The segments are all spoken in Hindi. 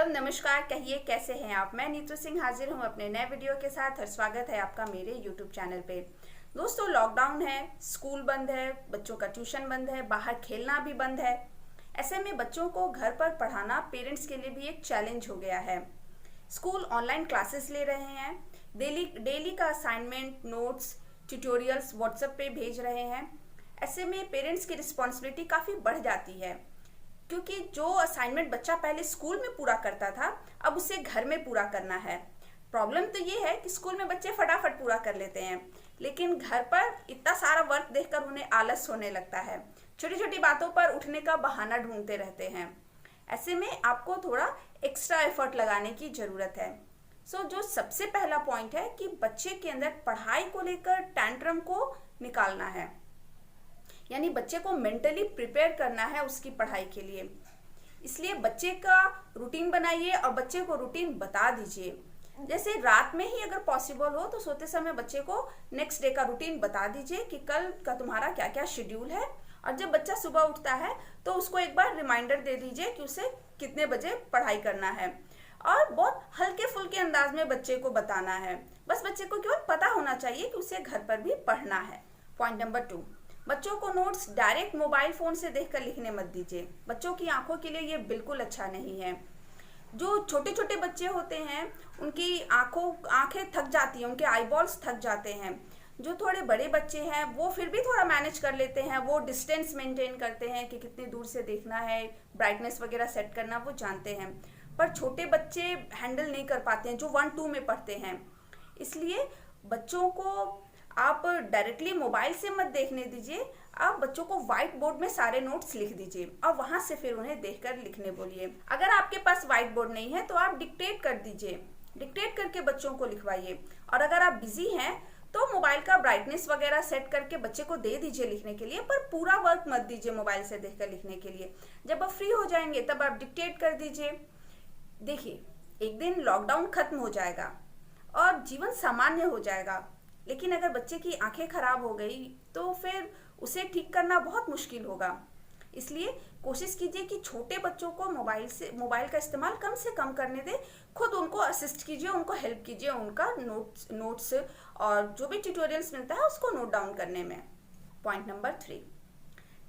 हेलो नमस्कार, कहिए कैसे हैं आप। मैं नीतू सिंह हाजिर हूं अपने नए वीडियो के साथ और स्वागत है आपका मेरे यूट्यूब चैनल पे। दोस्तों, लॉकडाउन है, स्कूल बंद है, बच्चों का ट्यूशन बंद है, बाहर खेलना भी बंद है। ऐसे में बच्चों को घर पर पढ़ाना पेरेंट्स के लिए भी एक चैलेंज हो गया है। स्कूल ऑनलाइन क्लासेस ले रहे हैं, डेली डेली का असाइनमेंट, नोट्स, ट्यूटोरियल्स व्हाट्सएप पे भेज रहे हैं। ऐसे में पेरेंट्स की रिस्पॉन्सिबिलिटी काफ़ी बढ़ जाती है, क्योंकि जो असाइनमेंट बच्चा पहले स्कूल में पूरा करता था अब उसे घर में पूरा करना है। प्रॉब्लम तो ये है कि स्कूल में बच्चे फटाफट पूरा कर लेते हैं, लेकिन घर पर इतना सारा वर्क देखकर उन्हें आलस होने लगता है, छोटी छोटी बातों पर उठने का बहाना ढूंढते रहते हैं। ऐसे में आपको थोड़ा एक्स्ट्रा एफर्ट लगाने की ज़रूरत है। जो सबसे पहला पॉइंट है कि बच्चे के अंदर पढ़ाई को लेकर टैंट्रम को निकालना है, यानी बच्चे को मेंटली प्रिपेयर करना है उसकी पढ़ाई के लिए। इसलिए बच्चे का रूटीन बनाइए और बच्चे को रूटीन बता दीजिए। जैसे रात में ही अगर पॉसिबल हो तो सोते समय बच्चे को नेक्स्ट डे का रूटीन बता दीजिए कि कल का तुम्हारा क्या क्या शेड्यूल है, और जब बच्चा सुबह उठता है तो उसको एक बार रिमाइंडर दे दीजिए कि उसे कितने बजे पढ़ाई करना है। और बहुत हल्के फुल्के अंदाज में बच्चे को बताना है, बस बच्चे को केवल पता होना चाहिए कि उसे घर पर भी पढ़ना है। पॉइंट नंबर 2, बच्चों को नोट्स डायरेक्ट मोबाइल फोन से देखकर लिखने मत दीजिए। बच्चों की आंखों के लिए ये बिल्कुल अच्छा नहीं है। जो छोटे छोटे बच्चे होते हैं उनकी आंखें थक जाती हैं, उनके आईबॉल्स थक जाते हैं। जो थोड़े बड़े बच्चे हैं वो फिर भी थोड़ा मैनेज कर लेते हैं, वो डिस्टेंस मेंटेन करते हैं कि कितनी दूर से देखना है, ब्राइटनेस वगैरह सेट करना वो जानते हैं। पर छोटे बच्चे हैंडल नहीं कर पाते हैं जो 1-2 में पढ़ते हैं। इसलिए बच्चों को आप डायरेक्टली मोबाइल से मत देखने दीजिए, आप बच्चों को व्हाइट बोर्ड में सारे नोट्स लिख दीजिए और वहां से फिर उन्हें देखकर लिखने बोलिए। अगर आपके पास व्हाइट बोर्ड नहीं है तो आप डिक्टेट कर दीजिए, डिक्टेट करके बच्चों को लिखवाइए। और अगर आप बिजी हैं तो मोबाइल का ब्राइटनेस वगैरह सेट करके बच्चे को दे दीजिए लिखने के लिए, पर पूरा वर्क मत दीजिए मोबाइल से देखकर लिखने के लिए। जब आप फ्री हो जाएंगे तब आप डिक्टेट कर दीजिए। देखिए, एक दिन लॉकडाउन खत्म हो जाएगा और जीवन सामान्य हो जाएगा, लेकिन अगर बच्चे की आंखें खराब हो गई तो फिर उसे ठीक करना बहुत मुश्किल होगा। इसलिए कोशिश कीजिए कि छोटे बच्चों को मोबाइल का इस्तेमाल कम से कम करने दें। खुद उनको असिस्ट कीजिए, उनको हेल्प कीजिए, उनका नोट्स और जो भी ट्यूटोरियल्स मिलता है उसको नोट डाउन करने में। पॉइंट नंबर 3,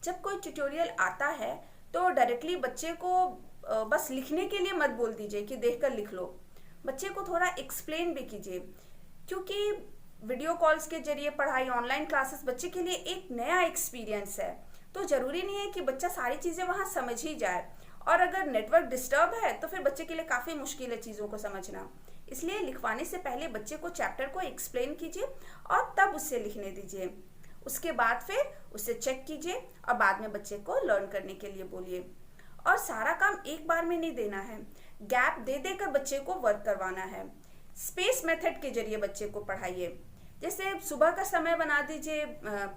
जब कोई ट्यूटोरियल आता है तो डायरेक्टली बच्चे को बस लिखने के लिए मत बोल दीजिए कि देखकर लिख लो। बच्चे को थोड़ा एक्सप्लेन भी कीजिए, क्योंकि वीडियो कॉल्स के जरिए पढ़ाई, ऑनलाइन क्लासेस बच्चे के लिए एक नया एक्सपीरियंस है। तो जरूरी नहीं है कि बच्चा सारी चीजें वहां समझ ही जाए, और अगर नेटवर्क डिस्टर्ब है तो फिर बच्चे के लिए काफी मुश्किल है चीजों को समझना। इसलिए लिखवाने से पहले बच्चे को चैप्टर को एक्सप्लेन कीजिए और तब उससे लिखने दीजिए। उसके बाद फिर उसे चेक कीजिए और बाद में बच्चे को लर्न करने के लिए बोलिए। और सारा काम एक बार में नहीं देना है, गैप दे देकर बच्चे को वर्क करवाना है। स्पेस मेथड के जरिए बच्चे को पढ़ाइए। जैसे सुबह का समय बना दीजिए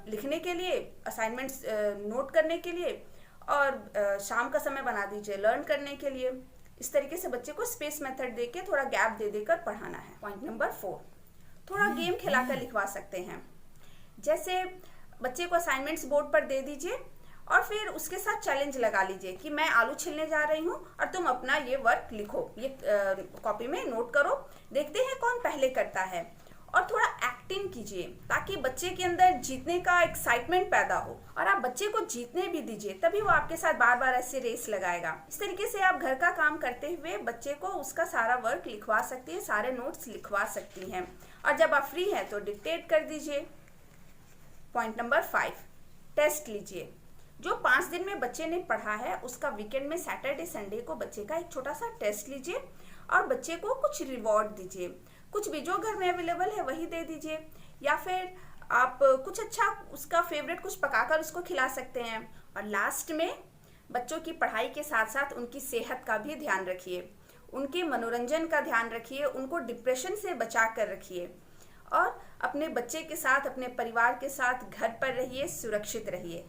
लिखने के लिए, असाइनमेंट्स नोट करने के लिए, और शाम का समय बना दीजिए लर्न करने के लिए। इस तरीके से बच्चे को स्पेस मेथड देके थोड़ा गैप दे देकर पढ़ाना है। पॉइंट नंबर 4, थोड़ा गेम खिलाकर लिखवा सकते हैं। जैसे बच्चे को असाइनमेंट्स बोर्ड पर दे दीजिए और फिर उसके साथ चैलेंज लगा लीजिए कि मैं आलू छीलने जा रही हूँ और तुम अपना ये वर्क लिखो, ये कॉपी में नोट करो, देखते हैं कौन पहले करता है। और थोड़ा एक्टिंग कीजिए ताकि बच्चे के अंदर जीतने का एक्साइटमेंट पैदा हो, और आप बच्चे को जीतने भी दीजिए, तभी वो आपके साथ बार बार ऐसे रेस लगाएगा। इस तरीके से आप घर का काम करते हुए बच्चे को उसका सारा वर्क लिखवा सकती है, सारे नोट्स लिखवा सकती हैं। और जब आप फ्री हैं तो डिक्टेट कर दीजिए। पॉइंट नंबर 5, टेस्ट लीजिए। जो 5 दिन में बच्चे ने पढ़ा है उसका वीकेंड में सैटरडे संडे को बच्चे का एक छोटा सा टेस्ट लीजिए और बच्चे को कुछ रिवॉर्ड दीजिए। कुछ भी जो घर में अवेलेबल है वही दे दीजिए, या फिर आप कुछ अच्छा उसका फेवरेट कुछ पकाकर उसको खिला सकते हैं। और लास्ट में बच्चों की पढ़ाई के साथ साथ उनकी सेहत का भी ध्यान रखिए, उनके मनोरंजन का ध्यान रखिए, उनको डिप्रेशन से बचा कर रखिए, और अपने बच्चे के साथ, अपने परिवार के साथ घर पर रहिए, सुरक्षित रहिए।